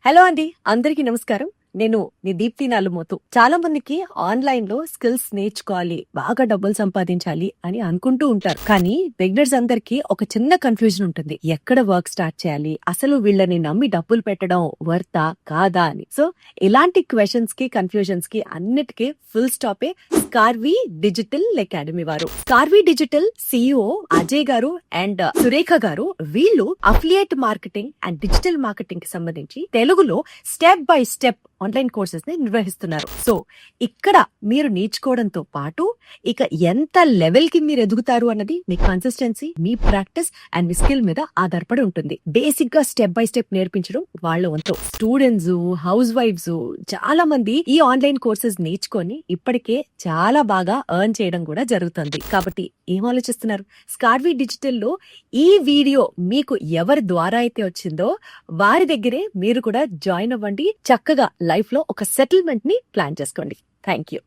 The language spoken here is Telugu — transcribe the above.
హలో అండి, అందరికీ నమస్కారం. నేను మీ దీప్తి నాలుమోతు. చాలా మందికి ఆన్లైన్ లో స్కిల్స్ నేర్చుకోవాలి, బాగా డబ్బులు సంపాదించాలి అని అనుకుంటూ ఉంటారు. కానీ బిగినర్స్ అందరికి ఒక చిన్న కన్ఫ్యూజన్ ఉంటుంది. ఎక్కడ వర్క్ స్టార్ట్ చేయాలి, అసలు వీళ్ళని నమ్మి డబ్బులు పెట్టడం వర్తా కాదా అని. సో ఇలాంటి క్వశ్చన్స్ కి, కన్ఫ్యూజన్స్ కి అన్నిటికీ ఫుల్ స్టాపే స్కార్వి డిజిటల్ అకాడమీ వారు. స్కార్వి డిజిటల్ సిఇఓ అజయ్ గారు అండ్ సురేఖ గారు, వీళ్ళు affiliate marketing and digital marketing కి సంబంధించి తెలుగులో step by step online courses ని నిర్వహిస్తున్నారు. సో ఇక్కడ మీరు నేర్చుకోవడంతో పాటు ఇక ఎంత లెవెల్ కి మీరు ఎదుగుతారు అన్నది మీ కన్సిస్టెన్సీ, మీ ప్రాక్టీస్ అండ్ మీ స్కిల్ మీద ఆధారపడి ఉంటుంది. బేసిక్ గా స్టెప్ బై స్టెప్ నేర్పించడం వాళ్ళ వంతు. స్టూడెంట్స్, హౌస్ వైఫ్స్ చాలా మంది ఈ ఆన్లైన్ కోర్సెస్ నేర్చుకొని ఇప్పటికే చాలా బాగా ఎర్న్ చేయడం కూడా జరుగుతుంది. కాబట్టి ఏం ఆలోచిస్తున్నారు? స్కార్వి డిజిటల్ లో ఈ వీడియో మీకు ఎవరి ద్వారా అయితే వచ్చిందో వారి దగ్గరే మీరు కూడా జాయిన్ అవ్వండి. చక్కగా లైఫ్ లో ఒక సెటిల్మెంట్ ని ప్లాన్ చేసుకోండి. Thank you.